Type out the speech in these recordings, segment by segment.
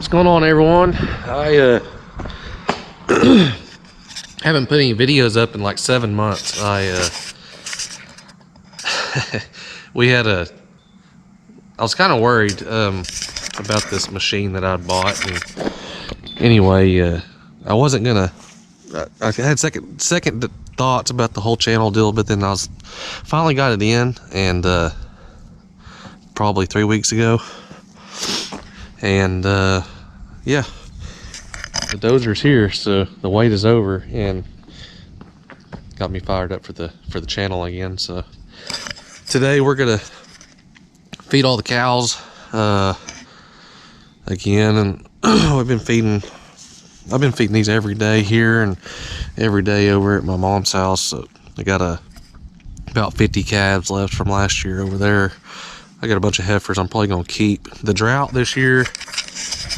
What's going on, everyone? I haven't put any videos up in like 7 months. We had I was kind of worried about this machine that I'd bought. And anyway, I wasn't gonna. I had second thoughts about the whole channel deal, but then I finally got it in, and probably 3 weeks ago. And yeah, the Dozer's here, so the wait is over, and got me fired up for the channel again. So today we're gonna feed all the cows again, and I've been feeding these every day here and every day over at my mom's house. So I got about 50 calves left from last year over there. I got a bunch of heifers I'm probably gonna keep. The drought this year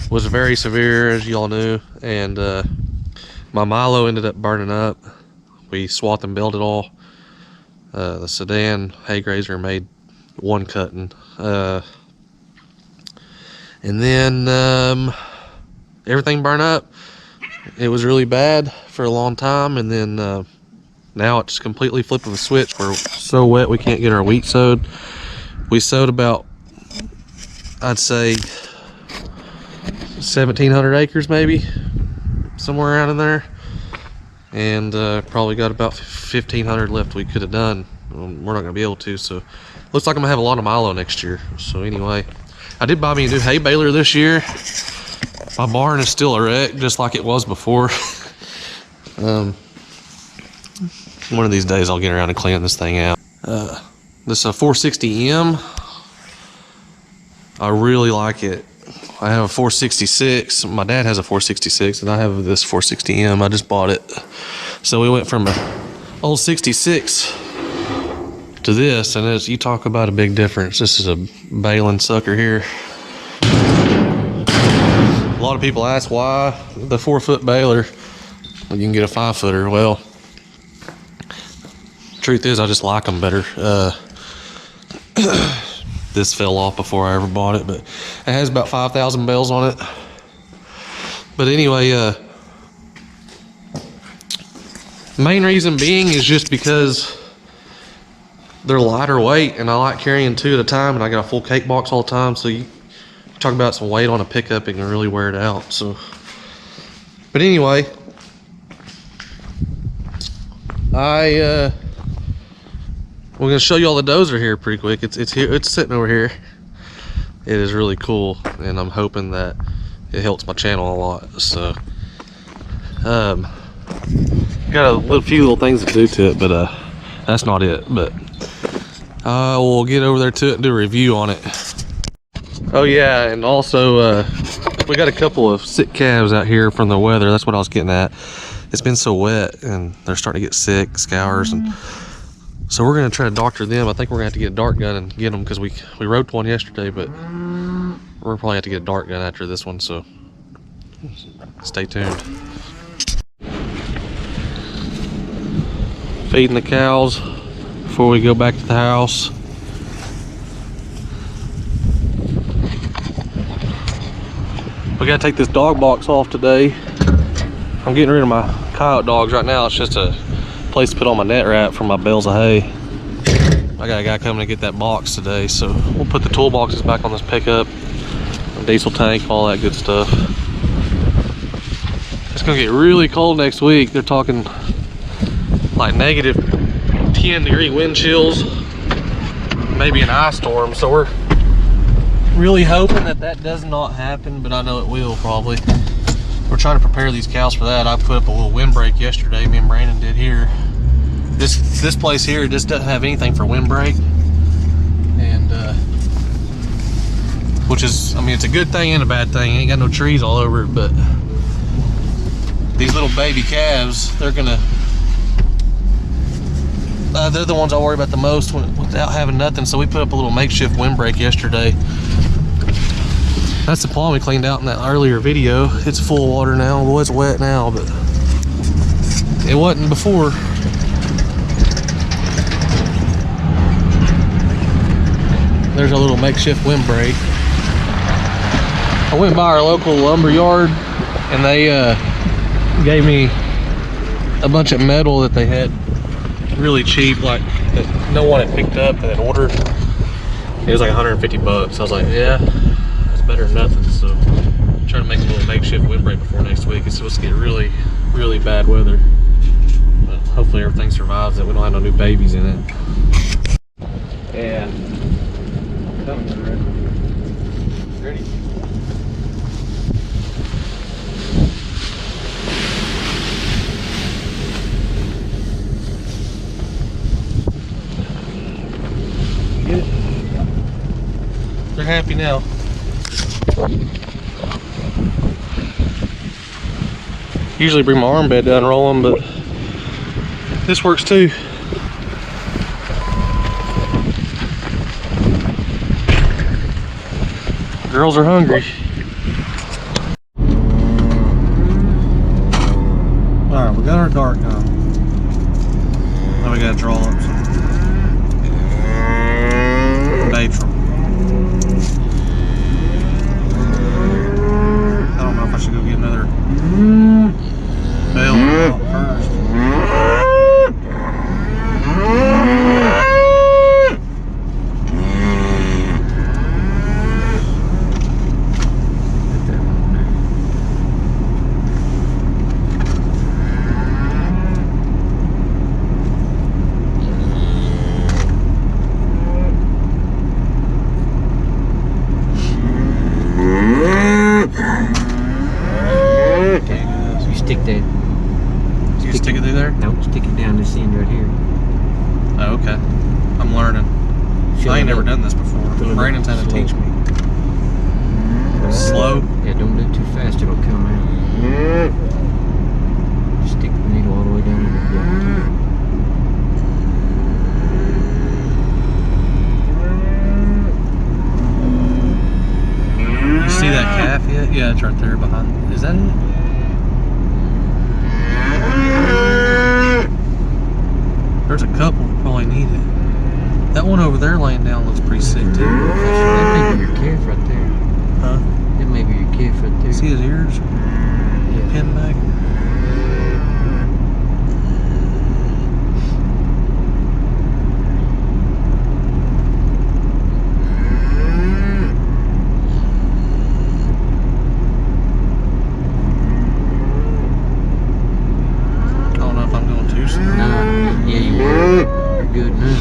was very severe, as y'all knew, and my Milo ended up burning up. We swapped and baled it all. The Sedan hay grazer made one cutting, and then everything burned up. It was really bad for a long time, and then now it's completely flip of a switch. We're so wet we can't get our wheat sowed. We sowed about, I'd say, 1,700 acres, maybe, somewhere around in there, and probably got about 1,500 left we could have done. We're not going to be able to, so looks like I'm going to have a lot of Milo next year. So anyway, I did buy me a new hay baler this year. My barn is still a wreck, just like it was before. One of these days I'll get around and clean this thing out. This is a 460M. I really like it. I have a 466. My dad has a 466, and I have this 460M. I just bought it. So we went from an old 66 to this, and you talk about a big difference. This is a baling sucker here. A lot of people ask why the 4-foot baler when you can get a 5-footer. Well, truth is, I just like them better. This fell off before I ever bought it, but it has about 5,000 bells on it. But anyway, main reason being is just because they're lighter weight, and I like carrying 2 at a time, and I got a full cake box all the time. So you talk about some weight on a pickup, it can really wear it out. So, but anyway, we're gonna show you all the Dozer here pretty quick. It's here. It's sitting over here. It is really cool, and I'm hoping that it helps my channel a lot. So, got a few little things to do to it, but that's not it. But we'll get over there to it and do a review on it. Oh yeah, and also we got a couple of sick calves out here from the weather. That's what I was getting at. It's been so wet, and they're starting to get sick, scours, and so we're gonna try to doctor them. I think we're gonna have to get a dart gun and get them, because we roped one yesterday, but we're probably have to get a dart gun after this one. So stay tuned. Feeding the cows before we go back to the house. We gotta take this dog box off today. I'm getting rid of my coyote dogs right now. It's just a place to put on my net wrap for my bales of hay. I got a guy coming to get that box today, so we'll put the toolboxes back on this pickup, diesel tank, all that good stuff. It's gonna get really cold next week. They're talking like negative 10-degree wind chills, maybe an ice storm. So we're really hoping that does not happen, but I know it will probably. We're trying to prepare these cows for that. I put up a little windbreak yesterday, me and Brandon did here. This place here just doesn't have anything for windbreak, and which is, I mean, it's a good thing and a bad thing. Ain't got no trees all over it, but these little baby calves, they're the ones I worry about the most without having nothing. So we put up a little makeshift windbreak yesterday. That's the pond we cleaned out in that earlier video. It's full of water now. Well, it's wet now, but it wasn't before. There's a little makeshift windbreak. I went by our local lumber yard and they gave me a bunch of metal that they had really cheap, like that no one had picked up that had ordered. It was like 150 bucks. I was like, yeah, it's better than nothing. So I'm trying to make a little makeshift windbreak before next week. It's supposed to get really, really bad weather. But hopefully everything survives, that we don't have no new babies in it. And ready. Get it? They're happy now. Usually bring my arm bed down and roll them, but this works too. Girls are hungry. Alright, we got our dark on. Now we gotta draw up some bait from. I don't know if I should go get another bale first. Stick it through there? No, stick it down this end right here. Oh, okay. I'm learning. I ain't never done this before. Brandon's had to teach me. Slow? Yeah, don't do it too fast, it'll come out. Stick the needle all the way down in the You see that calf yet? Yeah, it's right there behind. Is that it? There's a couple that probably need it. That one over there laying down looks pretty sick too. That may be your calf right there. Huh? That may be your calf right there. See his ears? Yeah. Pinned back. I don't know if I'm going too slow. Nah, yeah, you are. You're good now.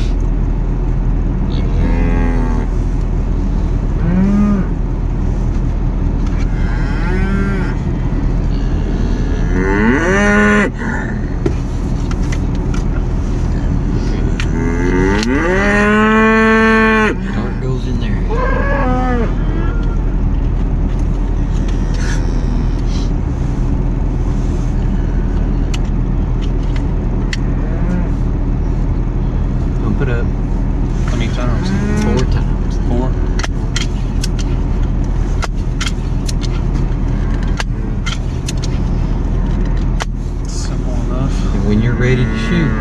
Dart goes in there. Pump it up. How many times? 4 times. 4? Simple enough. And when you're ready to shoot,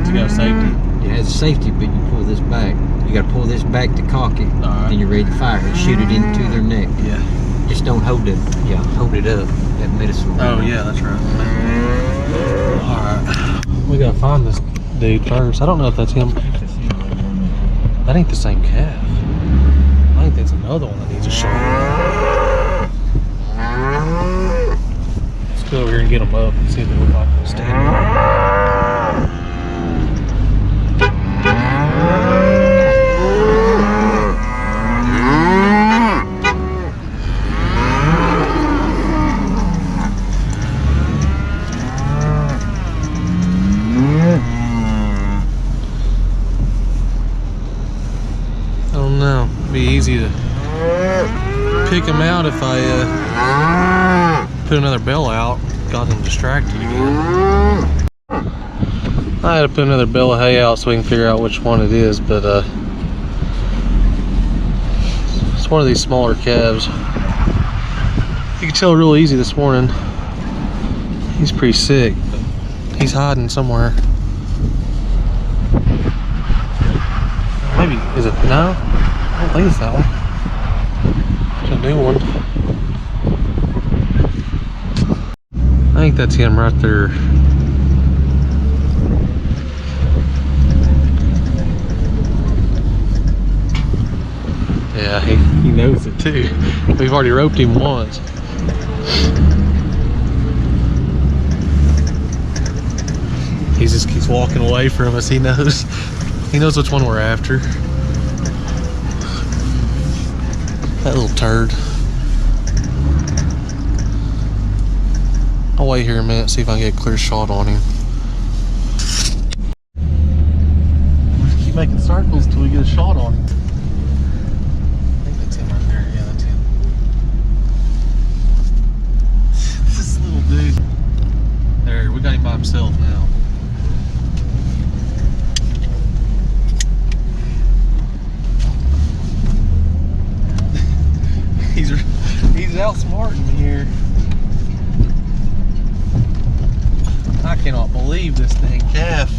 You got safety. it has a safety, but you pull this back. You got to pull this back to cock it, Alright. and you're ready to fire it. Shoot it into their neck. Yeah. Just don't hold it. Yeah, hold it up. That medicine. Oh yeah, that's right. Alright. We gotta find this dude first. I don't know if that's him. That ain't the same calf. I think that's another one that needs a shot. Let's go over here and get them up and see if they look like they're standing up. I don't know. It'd be easy to pick them out if I put another bell out. Got them distracted again. I had to put another bale of hay out so we can figure out which one it is, but it's one of these smaller calves. You can tell real easy this morning. He's pretty sick, but he's hiding somewhere. Maybe, is it? No? I don't think it's that one. It's a new one. think that's him right there. Yeah, he knows it too. We've already roped him once. He just keeps walking away from us. He knows which one we're after. That little turd. I'll wait here a minute, see if I can get a clear shot on him. We just keep making circles till we get a shot on him. I think that's him right there. Yeah, that's him. This little dude. There, we got him by himself now. He's outsmarting me here. I cannot believe this dang calf.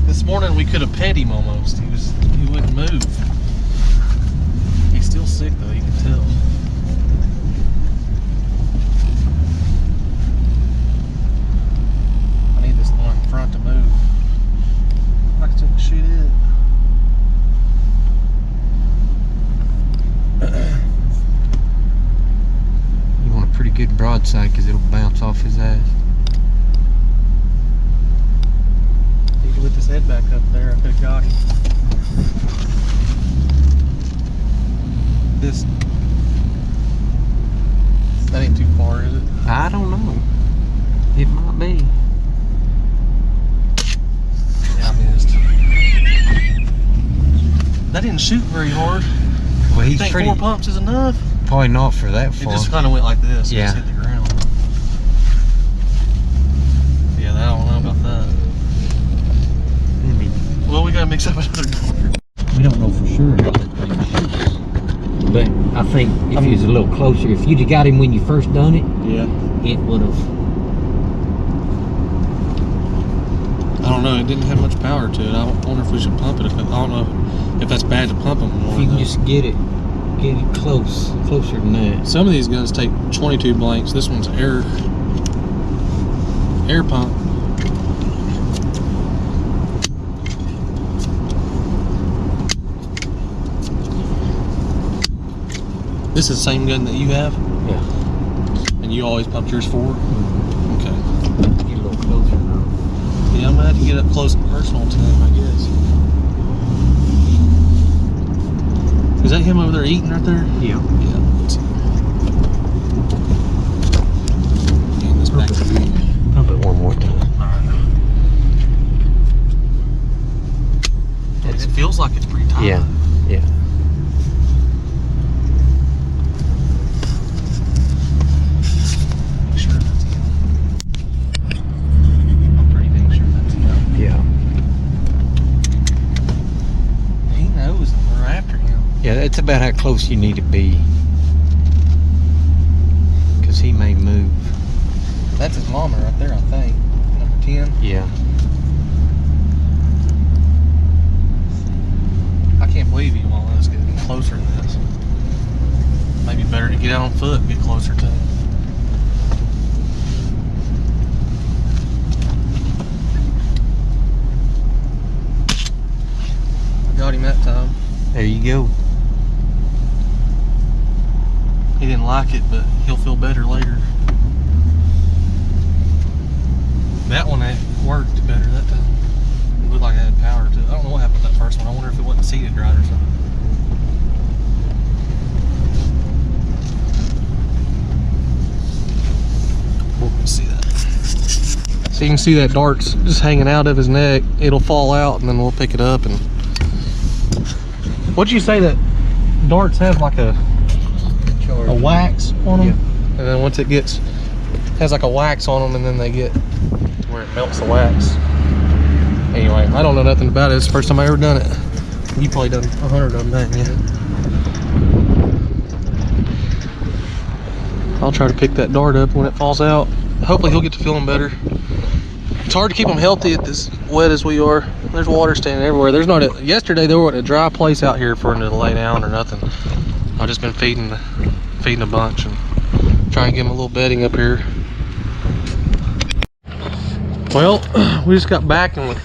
This morning we could have pet him almost. He wouldn't move. He's still sick though, you can tell. I need this one in front to move. I can still shoot it. You want a pretty good broadside because it'll bounce off his ass. He could lift his head back up there. I could have got him. That ain't too far, is it? I don't know. It might be. Yeah, I missed. That didn't shoot very hard. Well, You he's think pretty. 4 pumps is enough? Probably not for that It far. just kind of went like this. Yeah. Just hit the ground. Yeah, I don't know about that. Well, we gotta mix up another dog. We don't know for sure how that thing shoots. But I think if he was a little closer, if you'd have got him when you first done it, Yeah. it would have. I don't know. It didn't have much power to it. I wonder if we should pump it. I don't know if that's bad to pump them more. If you can though. just get it closer than that. Some of these guns take 22 blanks. This one's air pump. This is the same gun that you have, Yeah. and you always pumped yours forward. Okay. Get a little closer now. Yeah, I'm gonna have to get up close and personal to him, I guess. Is that him over there eating right there? Yeah. Yeah. Let's see. Getting this back to me. Pump it one more time. It feels like it's pretty tight. Yeah. Yeah. Make sure that's him. I'm pretty dang sure that's him. Yeah. He knows that we're after him. Yeah, that's about how close you need to be. Because he may move. That's his mama right there, I think. Number 10. Yeah. I can't believe he won't let us get any closer than this. Maybe better to get out on foot and get closer to him. I got him that time. There you go. He didn't like it, but he'll feel better later. That one worked better that time. It looked like it had power to it. I don't know what happened with that first one. I wonder if it wasn't seated right or something. We'll see that. So you can see that dart's just hanging out of his neck. It'll fall out and then we'll pick it up. And what'd you say that darts have like a wax on them? Yeah. And then once it has like a wax on them, and then they get to where it melts the wax. Anyway, I don't know nothing about it. It's the first time I ever done it. You probably done 100 of them, haven't you? I'll try to pick that dart up when it falls out. Hopefully he'll get to feeling better. It's hard to keep them healthy at this wet as we are. There's water standing everywhere. There's not yesterday there wasn't a dry place out here for him to lay down or nothing. I've just been feeding a bunch and trying to give him a little bedding up here. Well, we just got back and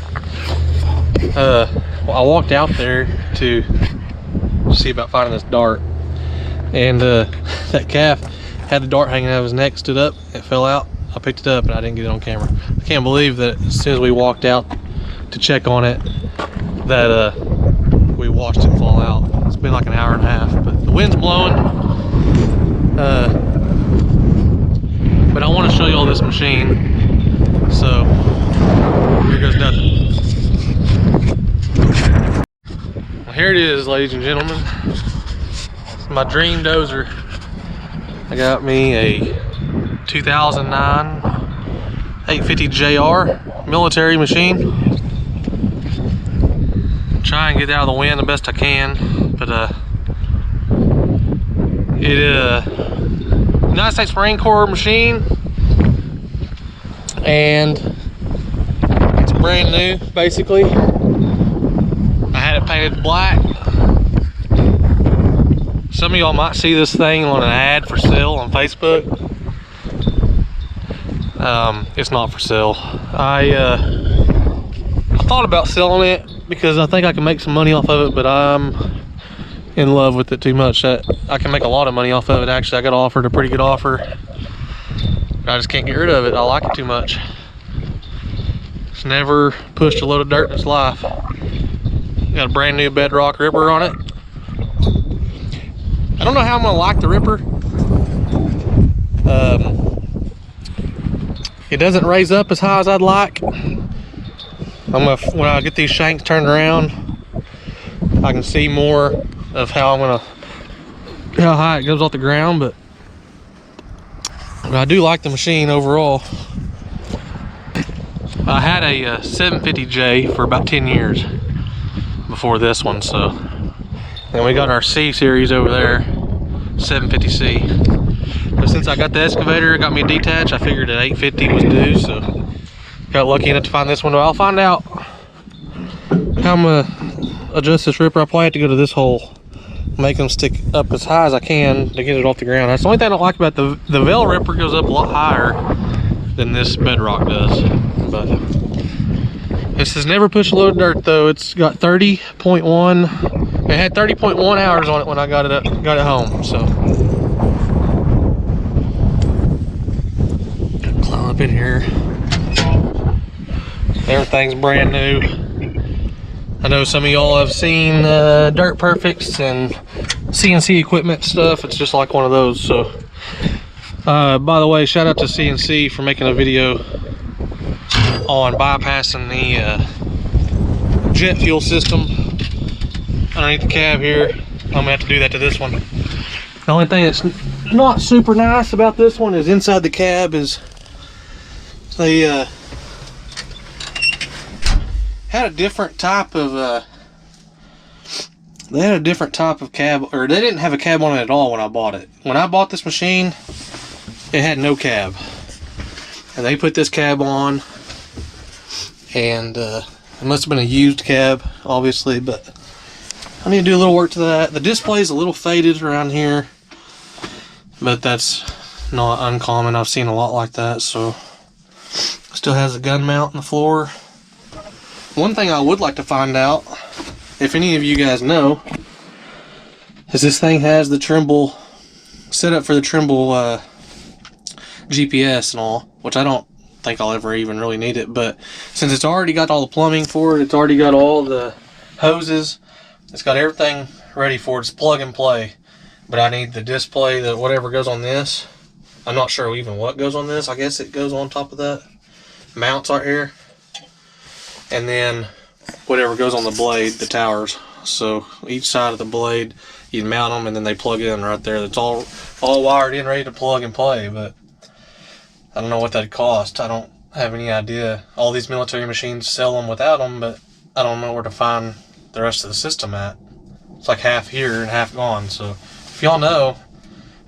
I walked out there to see about finding this dart, and that calf had the dart hanging out of his neck, stood up, it fell out. I picked it up and I didn't get it on camera. I can't believe that as soon as we walked out to check on it, that we watched it fall out. It's been like an hour and a half, but the wind's blowing. But I want to show you all this machine. So here goes nothing. Well, here it is, ladies and gentlemen. It's my dream dozer. I got me a 2009 850JR military machine. Try and get out of the wind the best I can, but United States Marine Corps machine, and it's brand new basically. I had it painted black. Some of y'all might see this thing on an ad for sale on Facebook. It's not for sale. I thought about selling it because I think I can make some money off of it, but I'm in love with it too much. I can make a lot of money off of it. Actually, I got offered a pretty good offer. I just can't get rid of it. I like it too much. It's never pushed a load of dirt in its life. Got a brand new bedrock ripper on it. I don't know how I'm gonna like the ripper. It doesn't raise up as high as I'd like. When I get these shanks turned around, I can see more of how high it goes off the ground, but I do like the machine overall. I had a 750J for about 10 years before this one, so. And we got our C series over there, 750C. But since I got the excavator, it got me detached, I figured that 850 was due, so got lucky enough to find this one. I'll find out how I'm gonna adjust this ripper. I probably have to go to this hole, make them stick up as high as I can to get it off the ground. That's the only thing I don't like about the Veil ripper. Goes up a lot higher than this bedrock does. But this has never pushed a load of dirt though. It's got 30.1. It had 30.1 hours on it when I got it home. So climb up in here. Everything's brand new. I know some of y'all have seen Dirt Perfects and CNC equipment stuff. It's just like one of those. So by the way, shout out to CNC for making a video on bypassing the jet fuel system underneath the cab here. I'm gonna have to do that to this one. The only thing that's not super nice about this one is inside the cab is they had a different type of cab, or they didn't have a cab on it at all when I bought it. When I bought this machine, it had no cab, and they put this cab on, and it must have been a used cab obviously, but I need to do a little work to that. The display is a little faded around here, but that's not uncommon. I've seen a lot like that. So still has a gun mount on the floor. One thing I would like to find out, if any of you guys know, is this thing has the Trimble set up for the Trimble GPS and all, which I don't think I'll ever even really need it, but since it's already got all the plumbing for it, it's already got all the hoses, it's got everything ready for it. It's plug and play. But I need the display, that whatever goes on this. I'm not sure even what goes on this. I guess it goes on top of that. Mounts are here. And then whatever goes on the blade, the towers. So each side of the blade, you mount them and then they plug in right there. That's all wired in, ready to plug and play. But I don't know what that'd cost. I don't have any idea. All these military machines sell them without them, but I don't know where to find the rest of the system at. It's like half here and half gone. So if y'all know,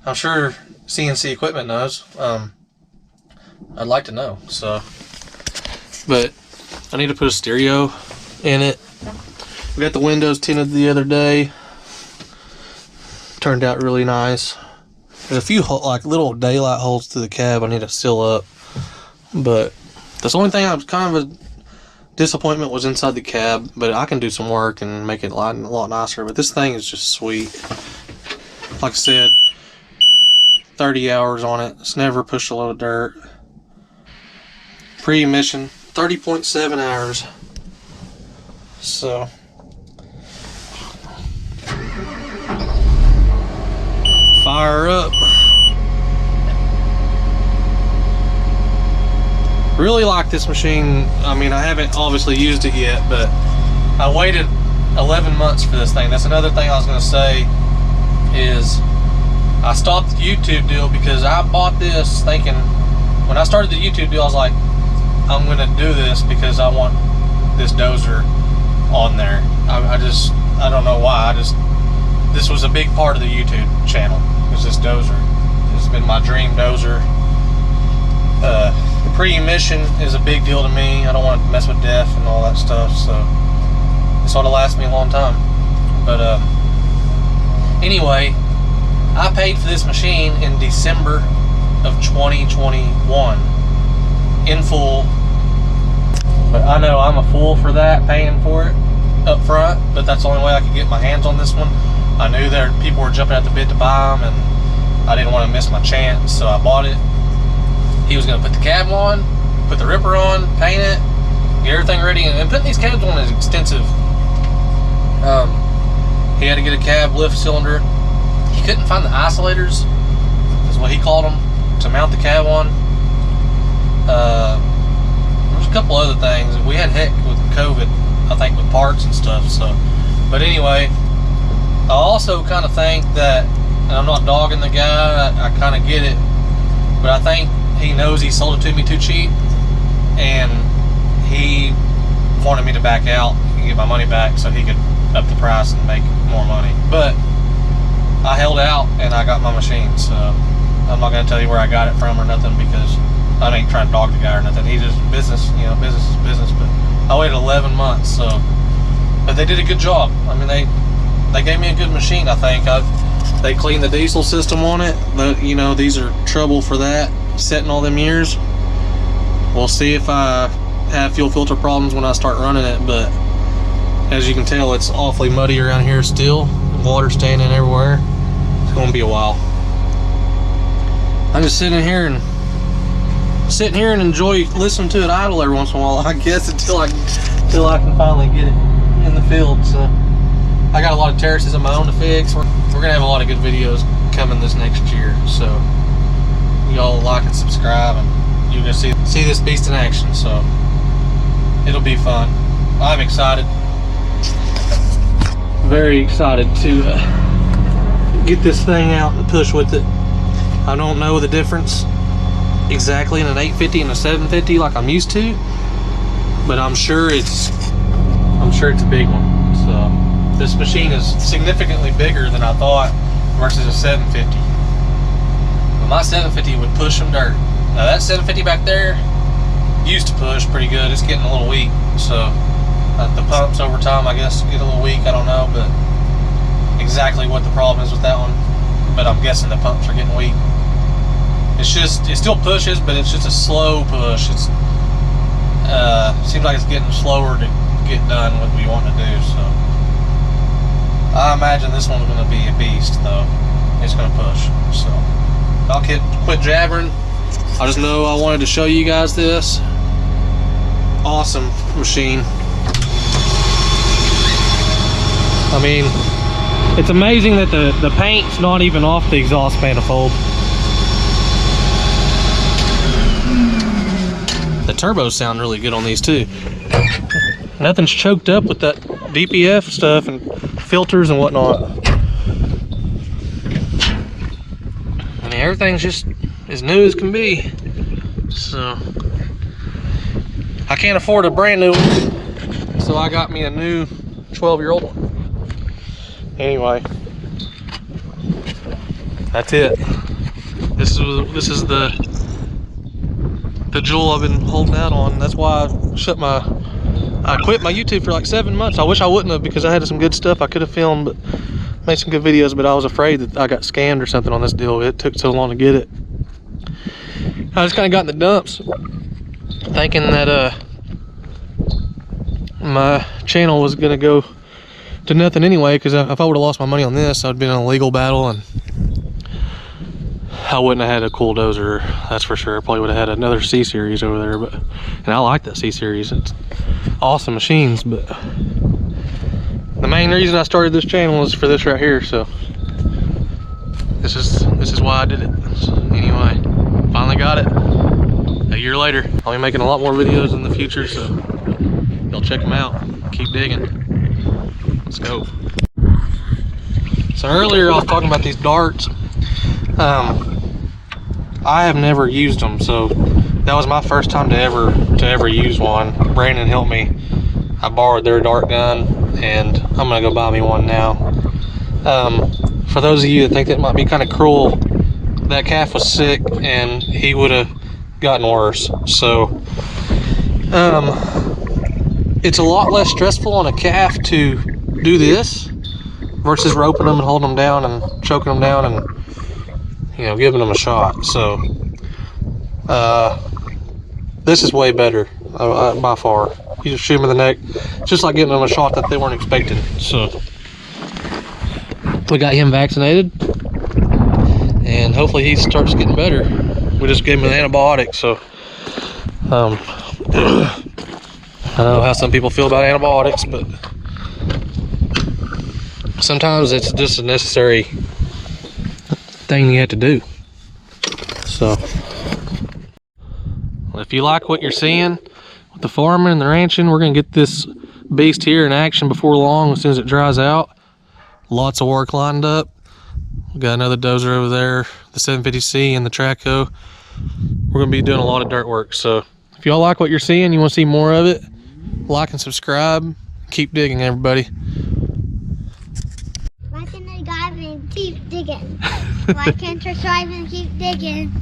I'm sure CNC equipment knows. I'd like to know. So, but I need to put a stereo in it. We got the windows tinted the other day. Turned out really nice. There's a few like little daylight holes to the cab I need to seal up, but The only thing I was kind of a disappointment was inside the cab, but I can do some work and make it a lot nicer. But this thing is just sweet. Like I said, 30 hours on it. It's never pushed a load of dirt. Pre-emission, 30.7 hours. So fire up. Really like this machine. I mean, I haven't obviously used it yet, but I waited 11 months for this thing. That's another thing I was going to say is I stopped the YouTube deal because I bought this thinking, when I started the YouTube deal, I was like, I'm going to do this because I want this dozer on there. I don't know why. This was a big part of the YouTube channel, was this dozer. It's been my dream dozer. Pre-emission is a big deal to me. I don't want to mess with death and all that stuff, so this ought to last me a long time. But anyway, I paid for this machine in December of 2021 in full. But I know I'm a fool for that, paying for it up front, but that's the only way I could get my hands on this one. I knew there people were jumping at the bit to buy them, and I didn't want to miss my chance, so I bought it. He was going to put the cab on, put the ripper on, paint it, get everything ready, and putting these cabs on is extensive. He had to get a cab lift cylinder. He couldn't find the isolators, is what he called them, to mount the cab on. There's a couple other things. We had heck with COVID, I think, with parts and stuff. So, but anyway, I also kind of think that, and I'm not dogging the guy, I kind of get it, but I think he knows he sold it to me too cheap, and he wanted me to back out and get my money back so he could up the price and make more money. But I held out and I got my machine, so I'm not going to tell you where I got it from or nothing, because I ain't trying to dog the guy or nothing. He's just business, you know, business is business. But I waited 11 months, so, but they did a good job. I mean, they gave me a good machine, I think. They cleaned the diesel system on it, but you know, these are trouble for that, setting all them years. We'll see if I have fuel filter problems when I start running it, but as you can tell, it's awfully muddy around here still. Water standing everywhere. It's gonna be a while. I'm just sitting here and enjoy listening to it idle every once in a while, I guess, until I can finally get it in the field. So I got a lot of terraces of my own to fix. We're gonna have a lot of good videos coming this next year, so y'all like and subscribe, and you're gonna see this beast in action. So it'll be fun. I'm excited, very excited to get this thing out and push with it. I don't know the difference exactly in an 850 and a 750 like I'm used to, but I'm sure it's a big one. So this machine is significantly bigger than I thought versus a 750. But my 750 would push some dirt. Now that 750 back there used to push pretty good. It's getting a little weak, so the pumps over time, I guess, get a little weak. I don't know, but exactly what the problem is with that one. But I'm guessing the pumps are getting weak. It still pushes, but it's just a slow push. It seems like it's getting slower to get done what we want to do. So I imagine this one's going to be a beast, though. It's going to push. So I'll quit jabbering. I just know I wanted to show you guys this awesome machine. I mean, it's amazing that the paint's not even off the exhaust manifold. The turbos sound really good on these too. Nothing's choked up with that DPF stuff and filters and whatnot. I mean, everything's just as new as can be. So I can't afford a brand new one, so I got me a new 12-year-old one. Anyway, that's it. This is the jewel I've been holding out on. That's why I quit my YouTube for like 7 months. I wish I wouldn't have, because I had some good stuff I could have filmed, but made some good videos, but I was afraid that I got scammed or something on this deal. It took so long to get it. I just kind of got in the dumps. thinking that my channel was gonna go to nothing anyway, because if I would have lost my money on this, I'd been in a legal battle and I wouldn't have had a cool dozer, that's for sure. Probably would have had another C series over there, but and I like that C series. It's awesome machines, but the main reason I started this channel is for this right here. So this is why I did it. So anyway, finally got it. A year later, I'll be making a lot more videos in the future, so y'all check them out. Keep digging. Let's go. So earlier I was talking about these darts. I have never used them, so that was my first time to ever use one. Brandon helped me. I borrowed their dart gun, and I'm gonna go buy me one now. For those of you that think that might be kind of cruel, that calf was sick and he would have gotten worse. So it's a lot less stressful on a calf to do this versus roping them and holding them down and choking them down and, you know, giving them a shot. So this is way better by far. You just shoot them in the neck. It's just like giving them a shot that they weren't expecting. So we got him vaccinated, and hopefully he starts getting better. We just gave him an antibiotic, so I don't know how some people feel about antibiotics, but sometimes it's just a necessary thing you have to do. So if you like what you're seeing with the farming and the ranching, we're gonna get this beast here in action before long, as soon as it dries out. Lots of work lined up. We got another dozer over there, the 750C and the Traco. We're gonna be doing a lot of dirt work. So if y'all like what you're seeing, you want to see more of it, like and subscribe. Keep digging, everybody. Like and subscribe and keep digging. Like and subscribe and keep digging.